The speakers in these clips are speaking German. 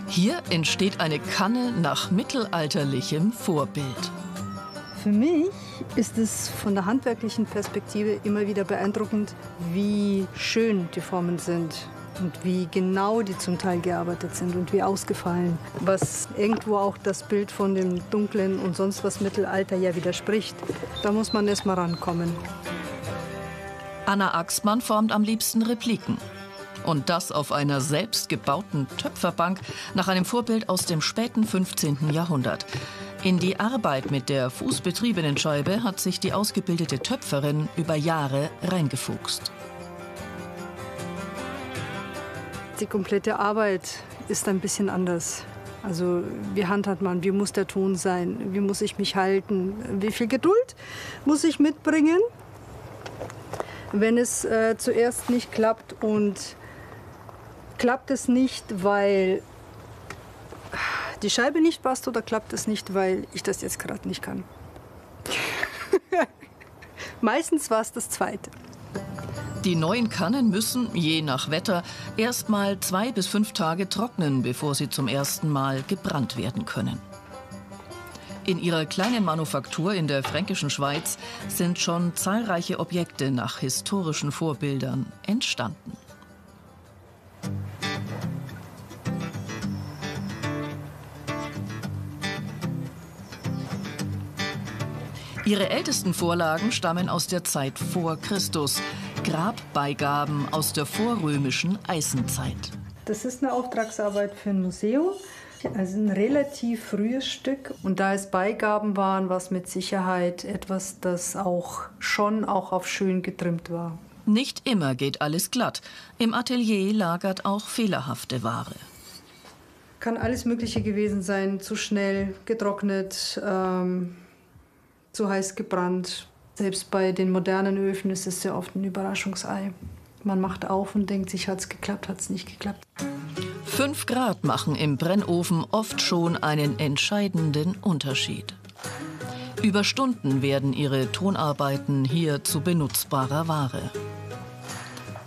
Hier entsteht eine Kanne nach mittelalterlichem Vorbild. Für mich ist es von der handwerklichen Perspektive immer wieder beeindruckend, wie schön die Formen sind und wie genau die zum Teil gearbeitet sind und wie ausgefallen. Was irgendwo auch das Bild von dem dunklen und sonst was Mittelalter ja widerspricht. Da muss man erst mal rankommen. Anna Axmann formt am liebsten Repliken. Und das auf einer selbstgebauten Töpferbank nach einem Vorbild aus dem späten 15. Jahrhundert. In die Arbeit mit der fußbetriebenen Scheibe hat sich die ausgebildete Töpferin über Jahre reingefuchst. Die komplette Arbeit ist ein bisschen anders. Also wie handhabt man, wie muss der Ton sein, wie muss ich mich halten, wie viel Geduld muss ich mitbringen, wenn es zuerst nicht klappt. Und klappt es nicht, weil die Scheibe nicht passt, oder klappt es nicht, weil ich das jetzt gerade nicht kann? Meistens war es das Zweite. Die neuen Kannen müssen, je nach Wetter, erst mal 2 bis 5 Tage trocknen, bevor sie zum ersten Mal gebrannt werden können. In ihrer kleinen Manufaktur in der fränkischen Schweiz sind schon zahlreiche Objekte nach historischen Vorbildern entstanden. Ihre ältesten Vorlagen stammen aus der Zeit vor Christus. Grabbeigaben aus der vorrömischen Eisenzeit. Das ist eine Auftragsarbeit für ein Museum. Also ein relativ frühes Stück. Und da es Beigaben waren, war es mit Sicherheit etwas, das auch auf schön getrimmt war. Nicht immer geht alles glatt. Im Atelier lagert auch fehlerhafte Ware. Kann alles Mögliche gewesen sein. Zu schnell getrocknet, zu heiß gebrannt. Selbst bei den modernen Öfen ist es sehr oft ein Überraschungsei. Man macht auf und denkt sich, hat es geklappt, hat es nicht geklappt. 5 Grad machen im Brennofen oft schon einen entscheidenden Unterschied. Über Stunden werden ihre Tonarbeiten hier zu benutzbarer Ware.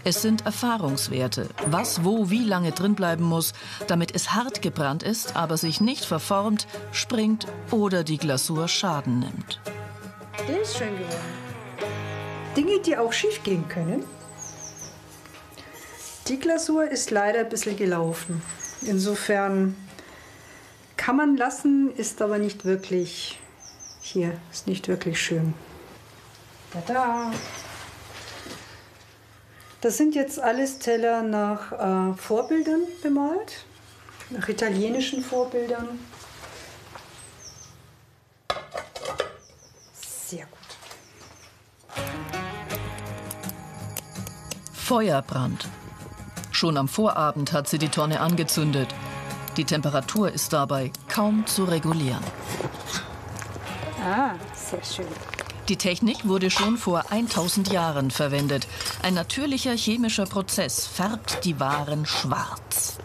Es sind Erfahrungswerte, was wo wie lange drin bleiben muss, damit es hart gebrannt ist, aber sich nicht verformt, springt oder die Glasur Schaden nimmt. Der ist schön geworden. Dinge, die auch schief gehen können. Die Glasur ist leider ein bisschen gelaufen. Insofern kann man lassen, ist aber nicht wirklich, hier, ist nicht wirklich schön. Tada! Das sind jetzt alles Teller nach Vorbildern bemalt, nach italienischen Vorbildern. Sehr gut. Feuerbrand. Schon am Vorabend hat sie die Tonne angezündet. Die Temperatur ist dabei kaum zu regulieren. Ah, sehr schön. Die Technik wurde schon vor 1000 Jahren verwendet. Ein natürlicher chemischer Prozess färbt die Waren schwarz.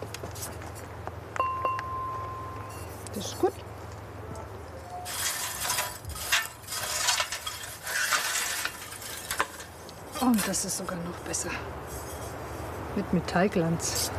Das ist gut. Und das ist sogar noch besser. Mit Metallglanz.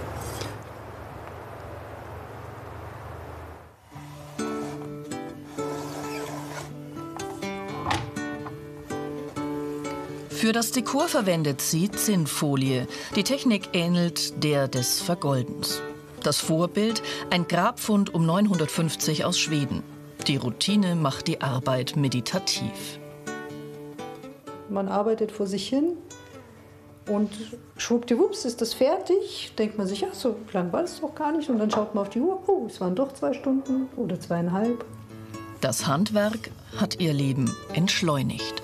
Für das Dekor verwendet sie Zinnfolie. Die Technik ähnelt der des Vergoldens. Das Vorbild, ein Grabfund um 950 aus Schweden. Die Routine macht die Arbeit meditativ. Man arbeitet vor sich hin und schwuppdiwupps ist das fertig. Denkt man sich, ach, so lang war es doch gar nicht. Und dann schaut man auf die Uhr, oh, es waren doch 2 Stunden oder 2,5. Das Handwerk hat ihr Leben entschleunigt.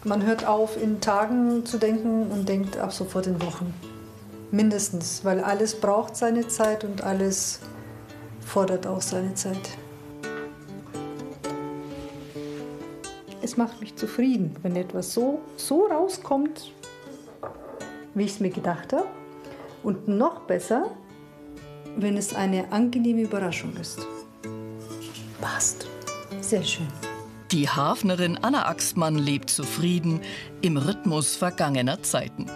Man hört auf, in Tagen zu denken und denkt ab sofort in Wochen. Mindestens, weil alles braucht seine Zeit und alles fordert auch seine Zeit. Es macht mich zufrieden, wenn etwas so rauskommt, wie ich es mir gedacht habe. Und noch besser, wenn es eine angenehme Überraschung ist. Passt. Sehr schön. Die Hafnerin Anna Axmann lebt zufrieden im Rhythmus vergangener Zeiten.